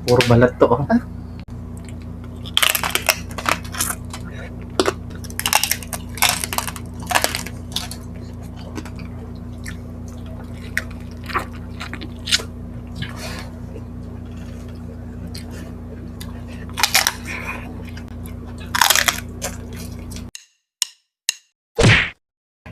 Puro balat to, oh.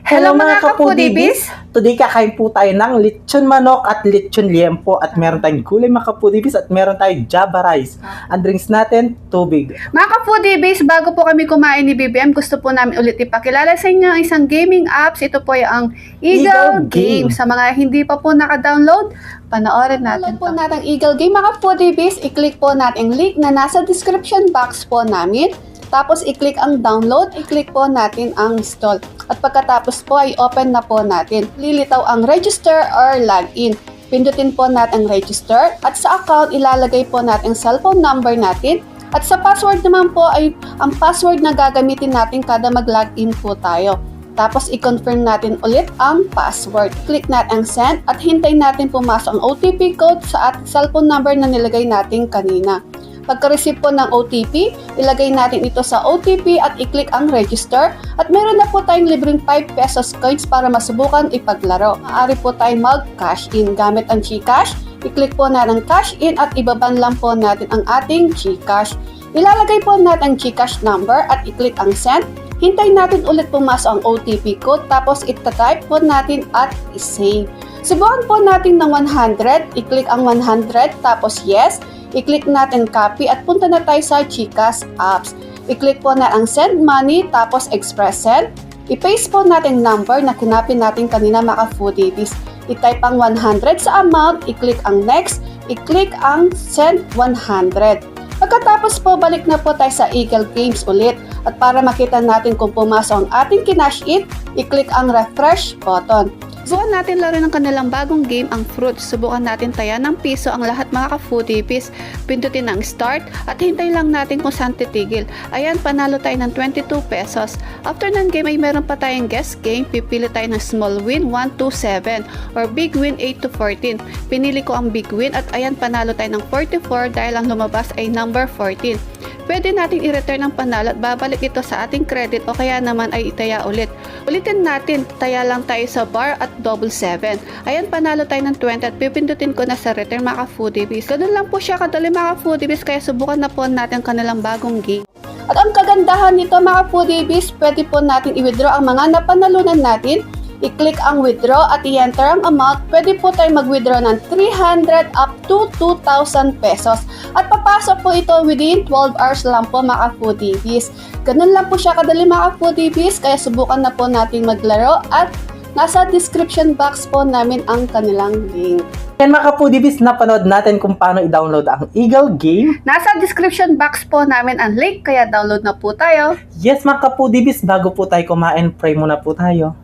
Hello mga kapudibis! Today kakain po tayo ng lechon manok at lechon liempo at meron tayong gulay mga kapudibis at meron tayong java rice. Ang drinks natin, tubig. Mga kapudibis, bago po kami kumain ni BBM, gusto po namin ulit ipakilala sa inyo ang isang gaming apps. Ito po ay ang Eagle Game. Sa mga hindi pa po naka-download, panoorin natin po natin Eagle Game. Mga kapudibis, i-click po natin ang link na nasa description box po namin. Tapos i-click ang download, i-click po natin ang install. At pagkatapos po ay open na po natin. Lilitaw ang register or login. Pindutin po natin ang register at sa account ilalagay po natin ang cellphone number natin. At sa password naman po ay ang password na gagamitin natin kada mag-login po tayo. Tapos i-confirm natin ulit ang password. Click natin ang send at hintayin natin pumasok ang OTP code sa ating cellphone number na nilagay natin kanina. Pagka-receive po ng OTP, ilagay natin ito sa OTP at i-click ang register at meron na po tayong libreng 5 pesos coins para masubukan ipaglaro. Maaari po tayong mag-cash in gamit ang GCash. I-click po natin ang cash in at ibaban lang po natin ang ating GCash. Ilalagay po natin ang GCash number at i-click ang send. Hintayin natin ulit pumasok ang OTP code tapos ita-type po natin at i-save. Subukan po natin ng 100, i-click ang 100 tapos yes. I-click natin copy at punta na tayo sa GCash apps. I-click po na ang send money tapos express send. I-paste po natin number na kinapin natin kanina mga foodies. I-type ang 100 sa amount, i-click ang next, i-click ang send 100. Pagkatapos po, balik na po tayo sa Eagle Games ulit. At para makita natin kung pumasok ang ating kinash in, i-click ang refresh button. Subukan natin laro ng kanilang bagong game, ang Fruits. Subukan natin taya ng piso ang lahat mga ka-foodies. Pindutin ang start at hintayin lang natin kung saan titigil. Ayan, panalo tayo ng 22 pesos. After ng game ay meron pa tayong guess game. Pipili tayo ng small win 1 to 7 or big win 8 to 14. Pinili ko ang big win at ayan, panalo tayo ng 44 dahil ang lumabas ay number 14. Pwede natin i-return ang panalo at babalik ito sa ating credit o kaya naman ay itaya ulit. Ulitin natin, taya lang tayo sa bar at double 7. Ayan, panalo tayo ng 20 at pipindutin ko na sa return mga ka-foodies. Ganun lang po siya kadali mga ka-foodies kaya subukan na po natin kanilang bagong game. At ang kagandahan nito mga foodies, pwede po natin i-withdraw ang mga napanalunan natin. I-click ang withdraw at i-enter ang amount. Pwede po tayo mag-withdraw ng 300 up to 2,000 pesos. At papasok po ito within 12 hours lang po mga foodies. Ganun lang po siya kadali mga foodies, kaya subukan na po natin maglaro at nasa description box po namin ang kanilang link. Yan mga kapudibis, napanood natin kung paano i-download ang Eagle Game. Nasa description box po namin ang link, kaya download na po tayo. Yes mga kapudibis, bago po tayo kumain, pray muna po tayo.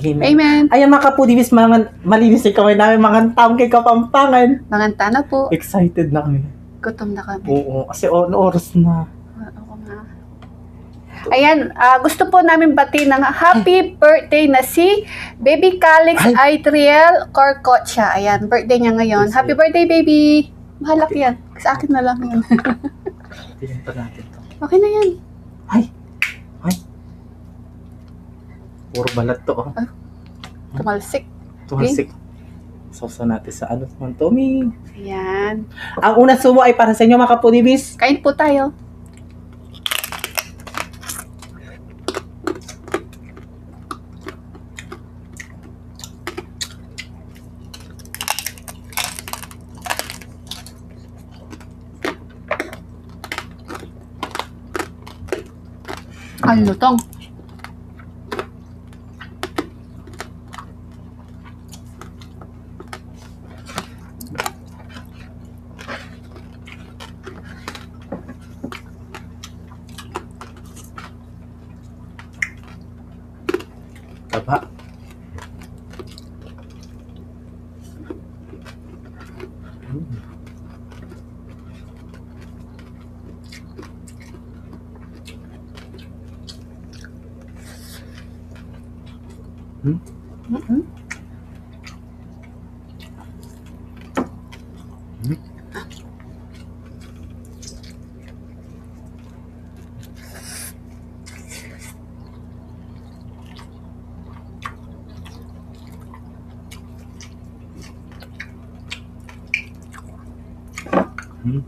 Amen. Ayan mga kapudibis, malinis yung kamay namin, mga taong kay Kapampangan. Manganta na po. Excited na kami. Gutom na kami. Oo, kasi oras na. Oo nga. Ayan, gusto po namin batiin ng happy birthday na si Baby Calix Aitriel Corcocha. Ayan, birthday niya ngayon. Happy birthday, baby! Mahalak yan. Sa akin na lang yan. Tingnan pa natin to. Okay na yan. Ay! Puro balat to, oh. Tumalsik. Tumasik. Sausaw natin sa ano naman, Tommy. Ayan. Ang unang subo ay para sa inyo mga kapudibis. Kain po tayo. Ang lutong. Taba. Mm-mm. Hmm.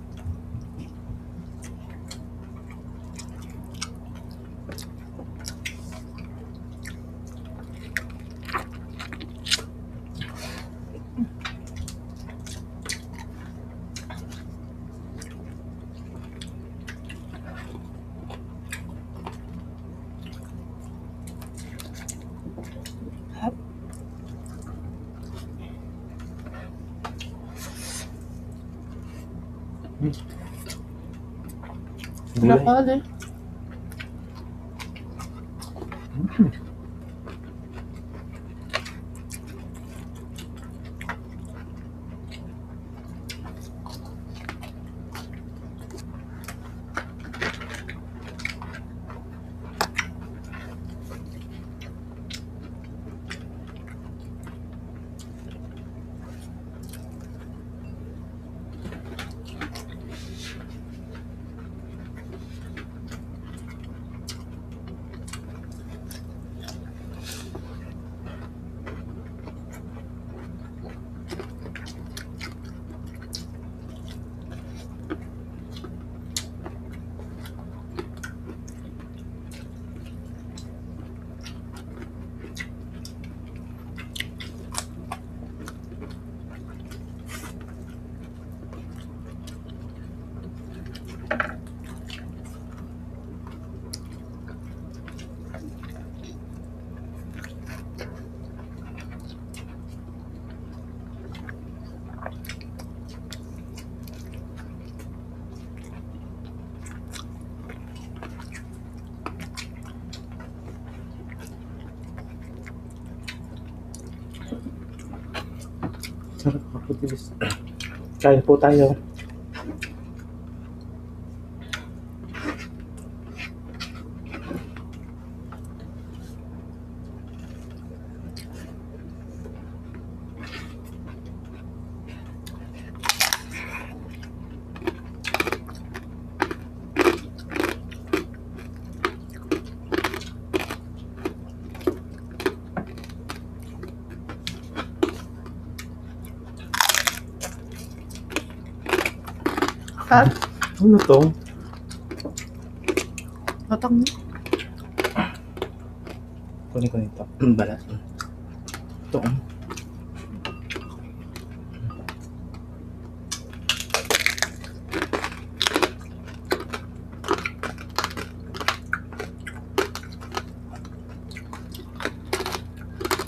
Sarap Gulay. ulit. Sarap kaputilis. Kain po tayo. Sarap. Ano to? Batang mo. Kunin ko nito. Balat. Ito.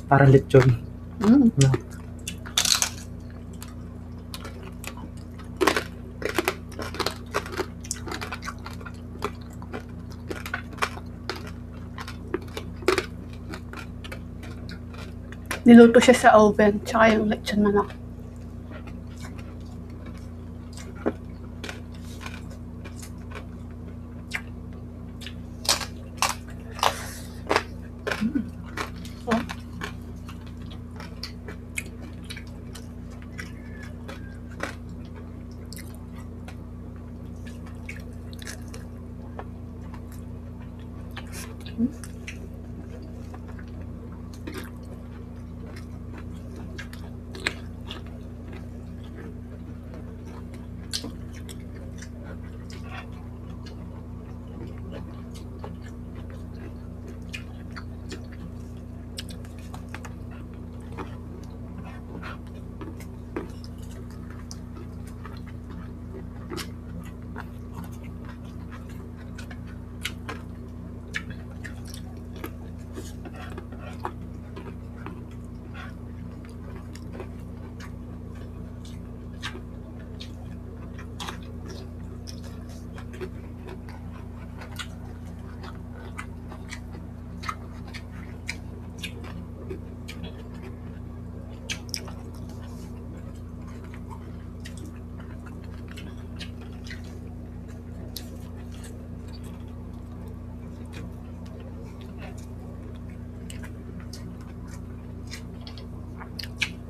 Parang lechon. Mm. No. Niluto siya sa oven, tsaka yung lechon manok. Oh.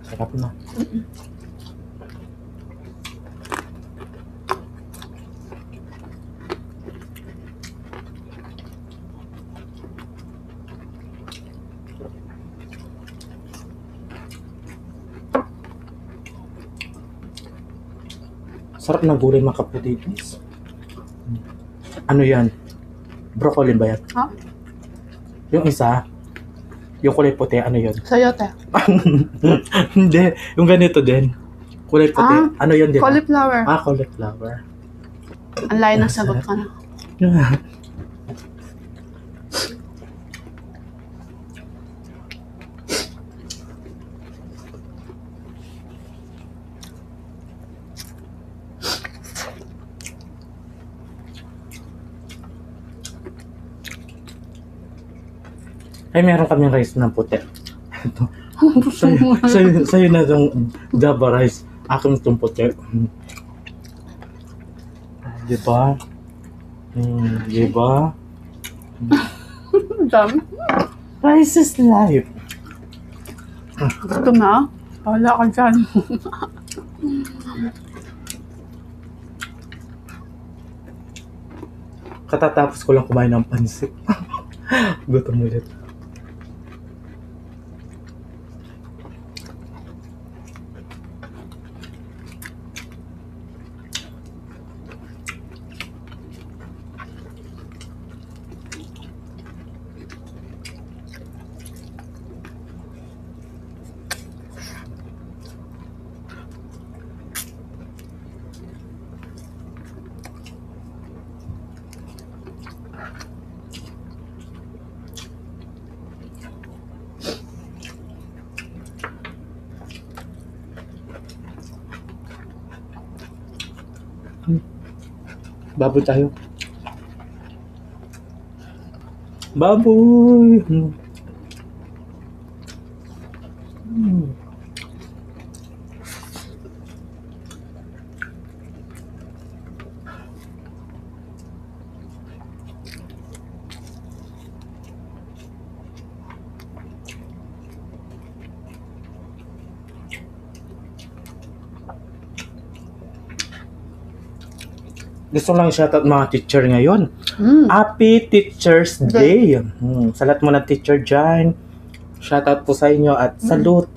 Sarap na. Sarap ng gulay mga kaputitis. Ano yan? Broccoli ba yan? Ha? Yung isa, yung kulay puti, ano yun? Sayote. Hindi, yung ganito din. Kulay puti. Ah, Ano yun din? Cauliflower. Cauliflower. Ang layo ng sagot ko na. Ay, meron kaming rice na puti. Ito. Sa'yo na itong Java rice. Akin itong puti. Diba? Diba? Dami. Rice is life. Gusto na? Wala ka dyan. Katatapos ko lang kumain ng pansit. Gutom ulit. Baboy tayo. Baboy! Gusto lang shoutout mga teacher ngayon. Happy Teacher's Day! Sa lahat mo ng teacher dyan, shoutout po sa inyo at salute.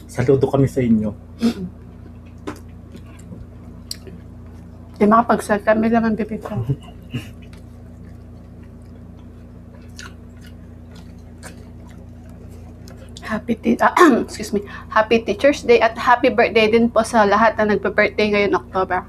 Saludo kami sa inyo. Di makapagsalta, may laman bibig ko. Excuse me. Happy Teacher's Day at happy birthday din po sa lahat na nagpa-birthday ngayon October.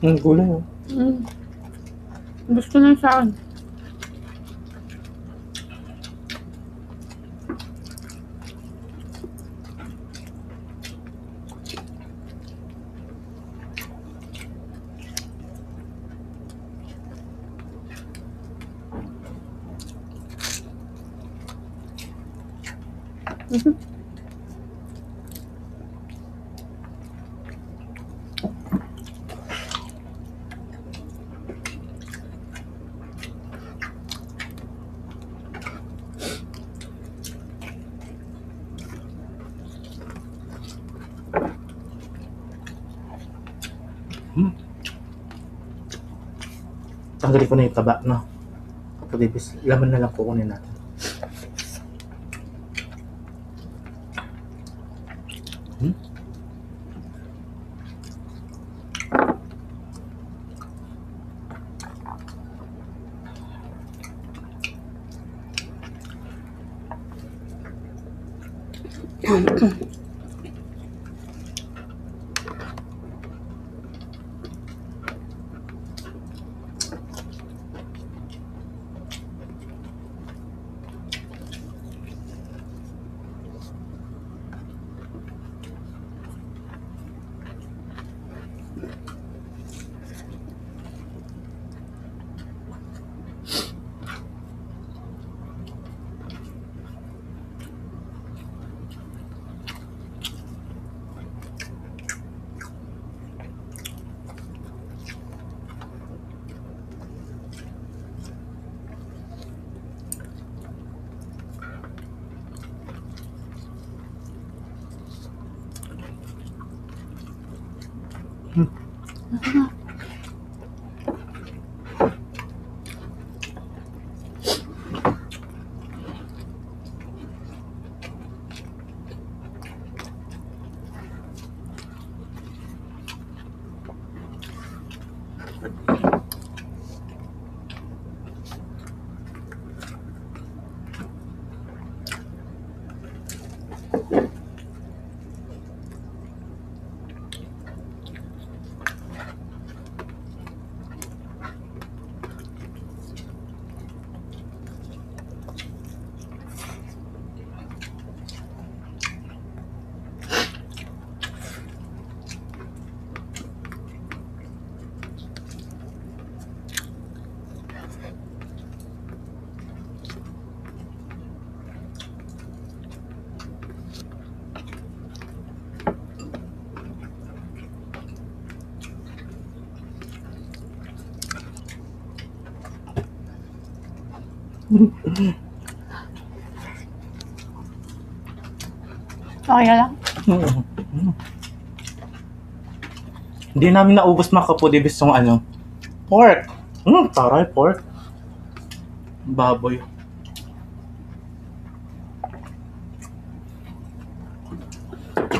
Ang gulay oh. Gusto na sa akin. Tanggalin ko na yung taba, no? Kapudibis, laman na lang kukunin natin. Okay na lang. Hindi namin naubos mga kapudibis yung ano, pork. Taray, pork. Baboy.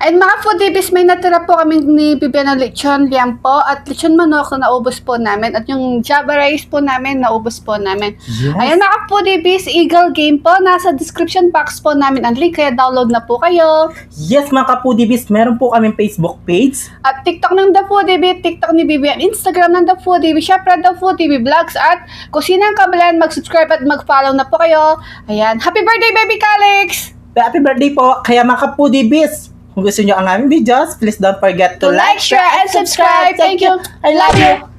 And mga foodibis, may natira po kami ni Bibian na lechon liampo at lechon manok na naubos po namin. At yung java rice po namin, naubos po namin. Yes. Ayan mga foodibis, Eagle Game po. Nasa description box po namin ang link, kaya download na po kayo. Yes, mga kapudibis, meron po kaming Facebook page. At TikTok ng The Foodie, TikTok ni Bibian, Instagram ng The Foodie, syempre The Foodie Vlogs, at Kusinang Kabalan, mag-subscribe at mag-follow na po kayo. Ayan, happy birthday baby Calix! Happy birthday po! Kaya mga kapudibis, kung gusto nyo ang aming videos, please don't forget to Like, share, and subscribe. Thank you. I love you!